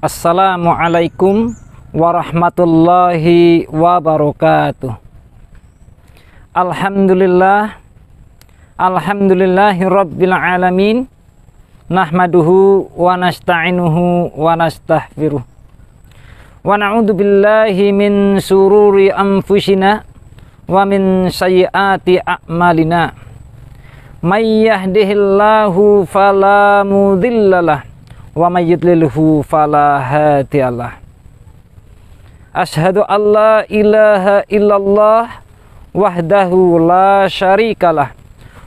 Assalamualaikum warahmatullahi wabarakatuh. Alhamdulillahi rabbil alamin. Nahmaduhu wa nasta'inuhu wa nastahfiruh. Wa na'udzu billahi min sururi anfusina wa min sayyiati a'malina. May yahdihillahu fala mudhillalah wa may yudlilhu fala hadiyalah. Asyhadu an la ilaha illallah wahdahu la syarikalah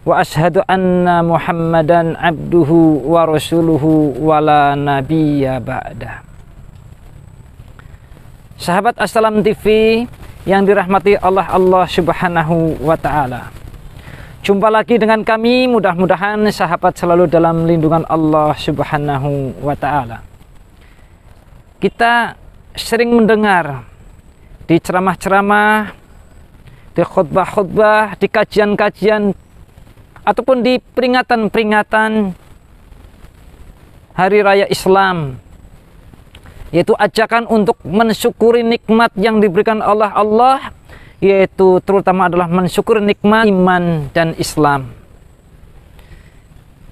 wa asyhadu anna Muhammadan abduhu wa rasuluhu wa la nabiyya ba'dah. Sahabat Assalam TV yang dirahmati Allah Subhanahu wa ta'ala, jumpa lagi dengan kami. Mudah-mudahan sahabat selalu dalam lindungan Allah Subhanahu wa ta'ala. Kita sering mendengar di ceramah-ceramah, di khutbah-khutbah, di kajian-kajian, ataupun di peringatan-peringatan Hari Raya Islam, yaitu ajakan untuk mensyukuri nikmat yang diberikan oleh Allah, yaitu terutama adalah mensyukuri nikmat iman dan Islam.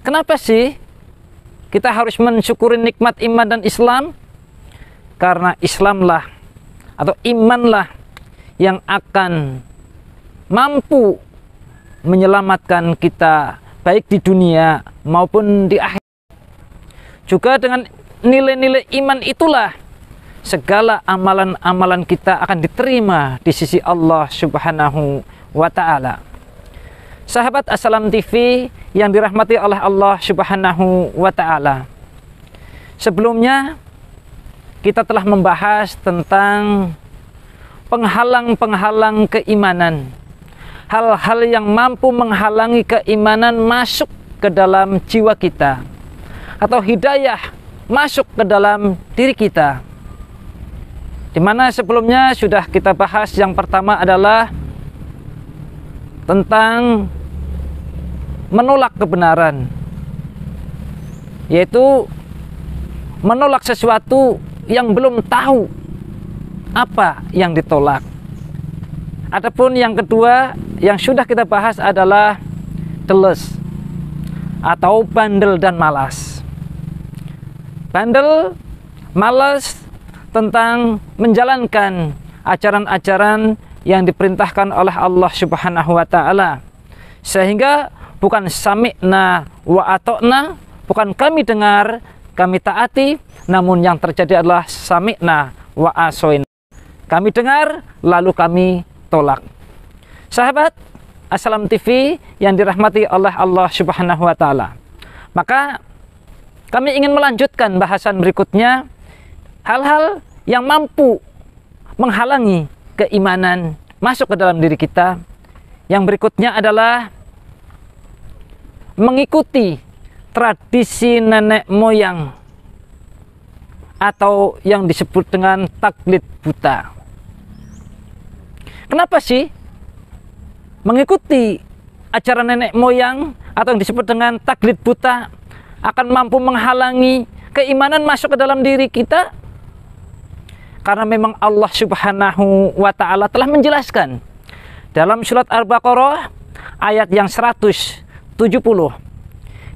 Kenapa sih kita harus mensyukuri nikmat iman dan Islam? Karena Islamlah atau imanlah yang akan mampu menyelamatkan kita baik di dunia maupun di akhirat. Juga dengan nilai-nilai iman itulah segala amalan-amalan kita akan diterima di sisi Allah Subhanahu wa ta'ala. Sahabat Assalam TV yang dirahmati oleh Allah Subhanahu wa ta'ala, sebelumnya kita telah membahas tentang penghalang-penghalang keimanan, hal-hal yang mampu menghalangi keimanan masuk ke dalam jiwa kita, atau hidayah masuk ke dalam diri kita. Dimana sebelumnya sudah kita bahas, yang pertama adalah tentang menolak kebenaran, yaitu menolak sesuatu yang belum tahu apa yang ditolak. Adapun yang kedua yang sudah kita bahas adalah teles atau bandel dan malas. Bandel, malas tentang menjalankan ajaran-ajaran yang diperintahkan oleh Allah Subhanahu wa ta'ala, sehingga bukan sami'na wa ata'na, bukan kami dengar, kami taati, namun yang terjadi adalah sami'na wa asoina, kami dengar lalu kami tolak. Sahabat Assalam TV yang dirahmati oleh Allah Subhanahu wa ta'ala, maka kami ingin melanjutkan bahasan berikutnya, hal-hal yang mampu menghalangi keimanan masuk ke dalam diri kita. Yang berikutnya adalah mengikuti tradisi nenek moyang atau yang disebut dengan taklid buta. Kenapa sih mengikuti ajaran nenek moyang atau yang disebut dengan taklid buta akan mampu menghalangi keimanan masuk ke dalam diri kita? Karena memang Allah Subhanahu wa ta'ala telah menjelaskan dalam surat Al-Baqarah ayat yang 170,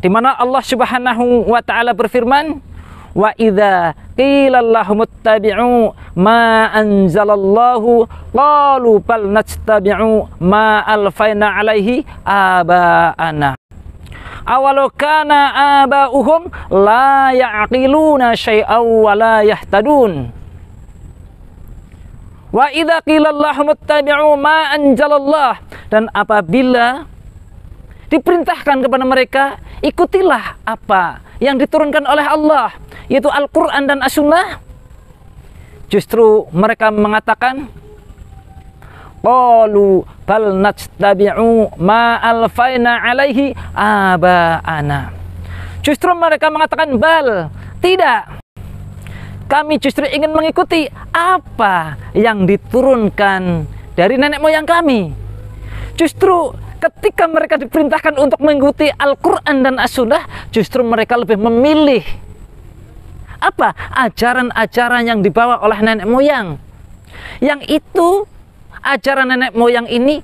di mana Allah Subhanahu wa ta'ala berfirman, wa idza qila lahum ittabi'u ma anzalallahu qalu bal nattabi'u ma alfaina alaihi aba'ana awalau kana aba'uhum la ya'qiluna syai'aw wa la yahtadun. Wa idza qila lahum ittabi'u ma anzalallah, dan apabila diperintahkan kepada mereka ikutilah apa yang diturunkan oleh Allah, yaitu Al-Quran dan As-Sunnah, justru mereka mengatakan qalu bal nattabi'u ma alfaina alaihi aba'ana. Justru mereka mengatakan bal, tidak, kami justru ingin mengikuti apa yang diturunkan dari nenek moyang kami. Justru ketika mereka diperintahkan untuk mengikuti Al-Quran dan As-Sunnah, justru mereka lebih memilih apa? Ajaran-ajaran yang dibawa oleh nenek moyang. Yang itu ajaran nenek moyang ini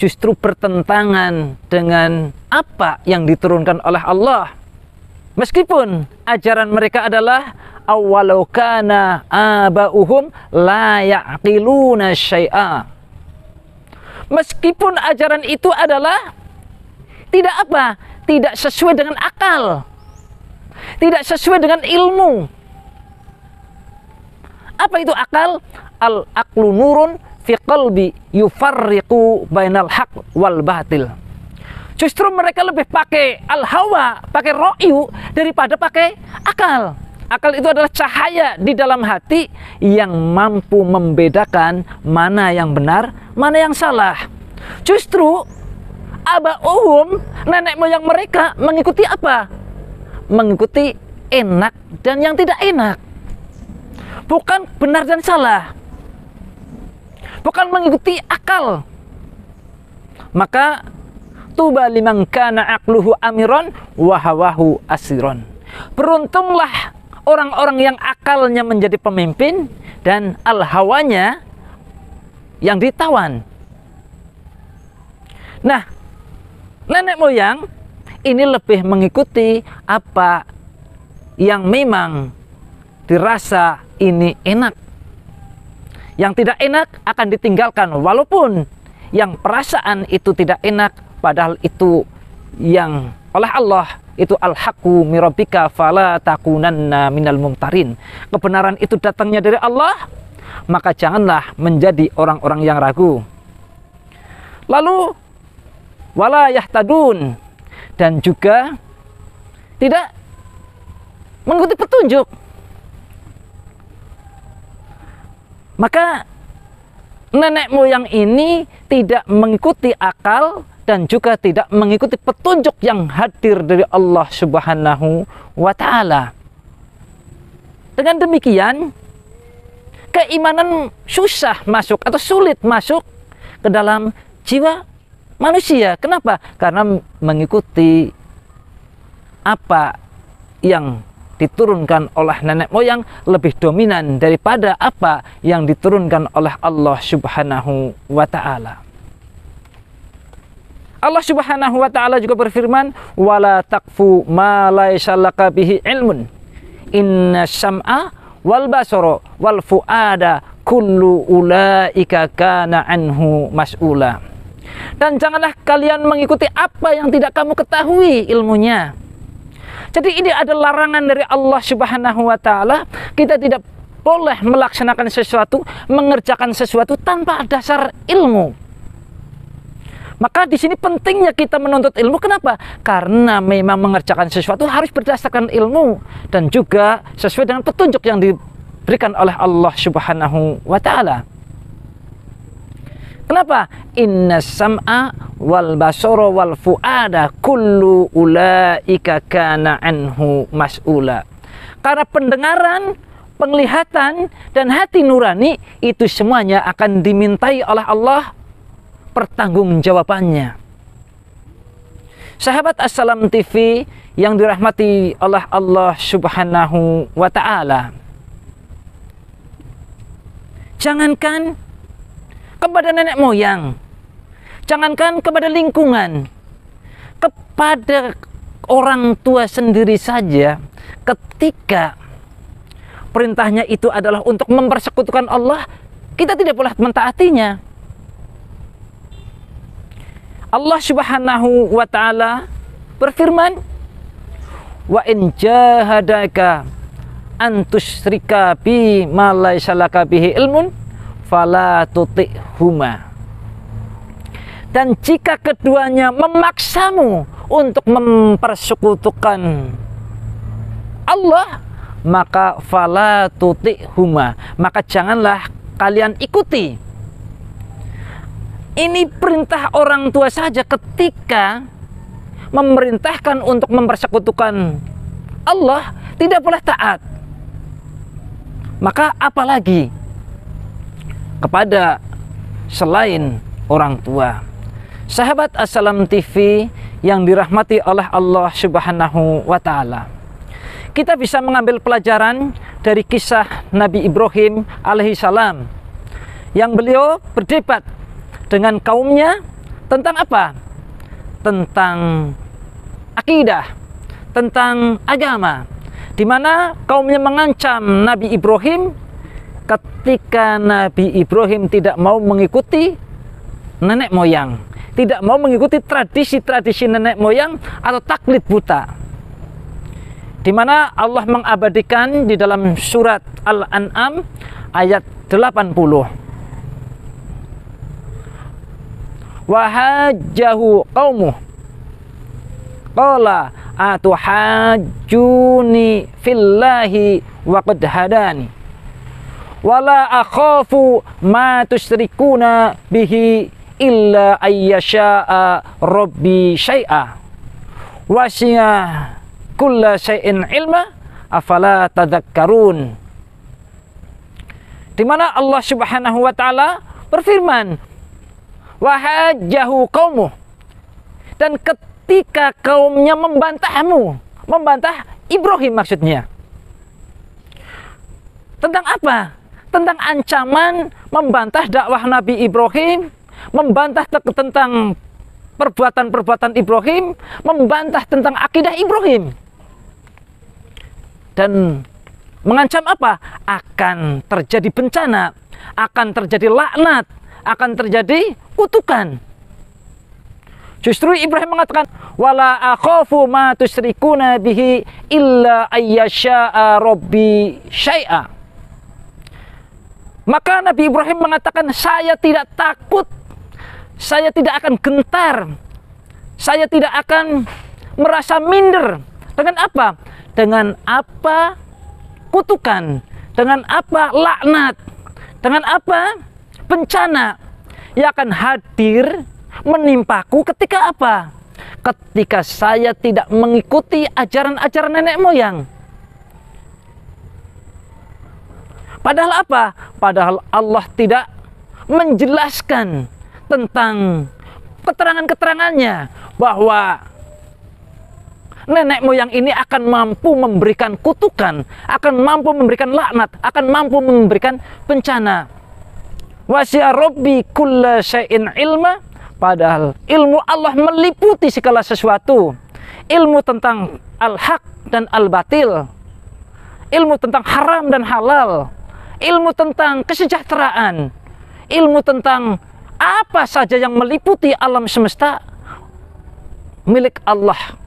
justru bertentangan dengan apa yang diturunkan oleh Allah. Meskipun ajaran mereka adalah awalau kana aba'uhum la ya'qiluna syai'a. Meskipun ajaran itu adalah tidak apa? Tidak sesuai dengan akal. Tidak sesuai dengan ilmu. Apa itu akal? Al-aqlu nurun fi qalbi yufarriqu bainal haq wal batil. Justru mereka lebih pakai al-hawa, pakai ro'yu daripada pakai akal. Akal itu adalah cahaya di dalam hati yang mampu membedakan mana yang benar, mana yang salah. Justru aba'uhum, nenek moyang mereka mengikuti apa? Mengikuti enak dan yang tidak enak. Bukan benar dan salah. Bukan mengikuti akal. Maka tuba liman kana aqluhu amiron wa hawahu asiron. Beruntunglah orang-orang yang akalnya menjadi pemimpin dan al-hawanya yang ditawan. Nah, nenek moyang ini lebih mengikuti apa yang memang dirasa ini enak. Yang tidak enak akan ditinggalkan, walaupun yang perasaan itu tidak enak, padahal itu yang oleh Allah itu al-haqqu mirabbika fala takunanna minal mumtarin. Kebenaran itu datangnya dari Allah, maka janganlah menjadi orang-orang yang ragu. Lalu wala yahtadun, dan juga tidak mengikuti petunjuk. Maka nenek moyang ini tidak mengikuti akal dan juga tidak mengikuti petunjuk yang hadir dari Allah Subhanahu wa Ta'ala. Dengan demikian, keimanan susah masuk atau sulit masuk ke dalam jiwa manusia. Kenapa? Karena mengikuti apa yang diturunkan oleh nenek moyang lebih dominan daripada apa yang diturunkan oleh Allah Subhanahu wa Ta'ala. Allah Subhanahu wa Ta'ala juga berfirman, wala taqfu ma laisa laka bihi ilmun inna syam'a wal basara wal fuada kullu ulaika kana anhu mas'ula. Dan janganlah kalian mengikuti apa yang tidak kamu ketahui ilmunya. Jadi ini ada larangan dari Allah Subhanahu wa Ta'ala. Kita tidak boleh melaksanakan sesuatu, mengerjakan sesuatu tanpa dasar ilmu. Maka di sini pentingnya kita menuntut ilmu. Kenapa? Karena memang mengerjakan sesuatu harus berdasarkan ilmu dan juga sesuai dengan petunjuk yang diberikan oleh Allah Subhanahu wa Ta'ala. Kenapa? Inna sam'a wal basara wal fuada kullu ulaika kana anhu mas'ula. Karena pendengaran, penglihatan dan hati nurani itu semuanya akan dimintai oleh Allah pertanggungjawabannya. Sahabat Assalam TV yang dirahmati oleh Allah Subhanahu wa Ta'ala, jangankan kepada nenek moyang, jangankan kepada lingkungan, kepada orang tua sendiri saja, ketika perintahnya itu adalah untuk mempersekutukan Allah, kita tidak boleh mentaatinya. Allah Subhanahu wa Ta'ala berfirman, wa in jahadaka an tusyrika bi ma laysa laka bihi ilmun fala tuti'huma. Dan jika keduanya memaksamu untuk mempersekutukan Allah, maka fala tuti'huma, maka janganlah kalian ikuti. Ini perintah orang tua saja ketika memerintahkan untuk mempersekutukan Allah tidak boleh taat. Maka apalagi kepada selain orang tua. Sahabat Assalam TV yang dirahmati oleh Allah Subhanahu wa Ta'ala, kita bisa mengambil pelajaran dari kisah Nabi Ibrahim alaihissalam, yang beliau berdebat dengan kaumnya tentang apa? Tentang akidah, tentang agama, di mana kaumnya mengancam Nabi Ibrahim ketika Nabi Ibrahim tidak mau mengikuti nenek moyang, tidak mau mengikuti tradisi-tradisi nenek moyang atau taklid buta. Di mana Allah mengabadikan di dalam surat Al-An'am ayat 80. Wa hajjahu qaumuh qala atuhajjuni fillahi wa qad hadani wala akhafu ma tusyrikuna bihi illa ayyasha'a rabbi syai'a wasi'a kulla syai'in ilma afala tadhakkarun. Di mana Allah Subhanahu wa taala berfirman, wahajjahu qaumuh, dan ketika kaumnya membantahmu, membantah Ibrahim maksudnya. Tentang apa? Tentang ancaman, membantah dakwah Nabi Ibrahim, membantah tentang perbuatan-perbuatan Ibrahim, membantah tentang akidah Ibrahim. Dan mengancam apa? Akan terjadi bencana, akan terjadi laknat, akan terjadi kutukan. Justru Ibrahim mengatakan, wala akhafu ma tusyrikuna bihi illa ayyasha'a rabbi syai'a. Maka Nabi Ibrahim mengatakan, saya tidak takut, saya tidak akan gentar, saya tidak akan merasa minder. Dengan apa? Dengan apa kutukan, dengan apa laknat, dengan apa bencana yang akan hadir menimpaku ketika apa? Ketika saya tidak mengikuti ajaran-ajaran nenek moyang. Padahal apa? Padahal Allah tidak menjelaskan tentang keterangan-keterangannya bahwa nenek moyang ini akan mampu memberikan kutukan, akan mampu memberikan laknat, akan mampu memberikan bencana. Wasi'a rabbi kulla syai'in ilma, padahal ilmu Allah meliputi segala sesuatu. Ilmu tentang al-haq dan al-batil, ilmu tentang haram dan halal, ilmu tentang kesejahteraan, ilmu tentang apa saja yang meliputi alam semesta milik Allah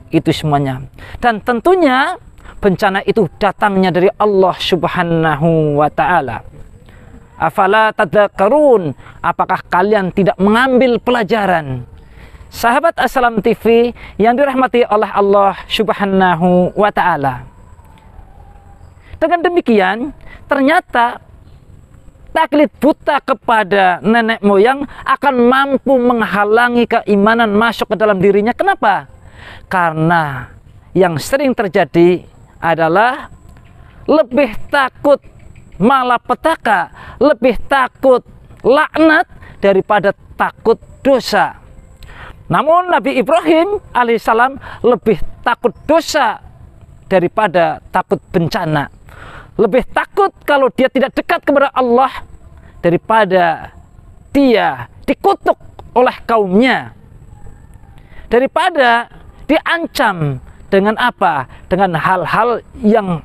itu semuanya. Dan tentunya bencana itu datangnya dari Allah Subhanahu wa ta'ala. Afala tadhakkarun, apakah kalian tidak mengambil pelajaran? Sahabat Assalam TV yang dirahmati oleh Allah Subhanahu wa ta'ala. Dengan demikian, ternyata taklid buta kepada nenek moyang akan mampu menghalangi keimanan masuk ke dalam dirinya. Kenapa? Karena yang sering terjadi adalah lebih takut malapetaka, lebih takut laknat daripada takut dosa. Namun Nabi Ibrahim alaihissalam lebih takut dosa daripada takut bencana. Lebih takut kalau dia tidak dekat kepada Allah daripada dia dikutuk oleh kaumnya, daripada diancam dengan apa? Dengan hal-hal yang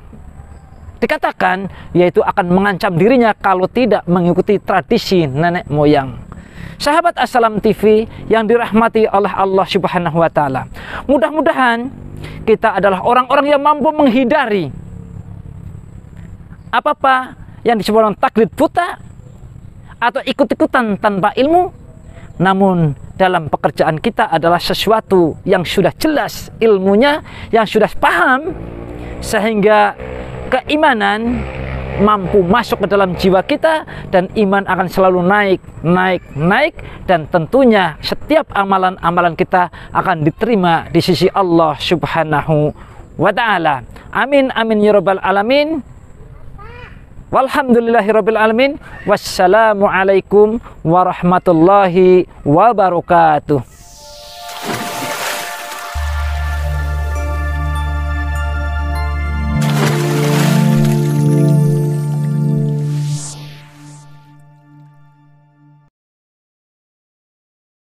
dikatakan yaitu akan mengancam dirinya kalau tidak mengikuti tradisi nenek moyang. Sahabat Assalam TV yang dirahmati oleh Allah Subhanahu wa ta'ala, mudah-mudahan kita adalah orang-orang yang mampu menghindari apa-apa yang disebut dengan taklid buta atau ikut-ikutan tanpa ilmu. Namun dalam pekerjaan kita adalah sesuatu yang sudah jelas ilmunya, yang sudah paham, sehingga keimanan mampu masuk ke dalam jiwa kita dan iman akan selalu naik, dan tentunya setiap amalan-amalan kita akan diterima di sisi Allah Subhanahu wa ta'ala. Amin amin ya rabbal alamin. Walhamdulillahirabbil alamin. Wassalamualaikum warahmatullahi wabarakatuh.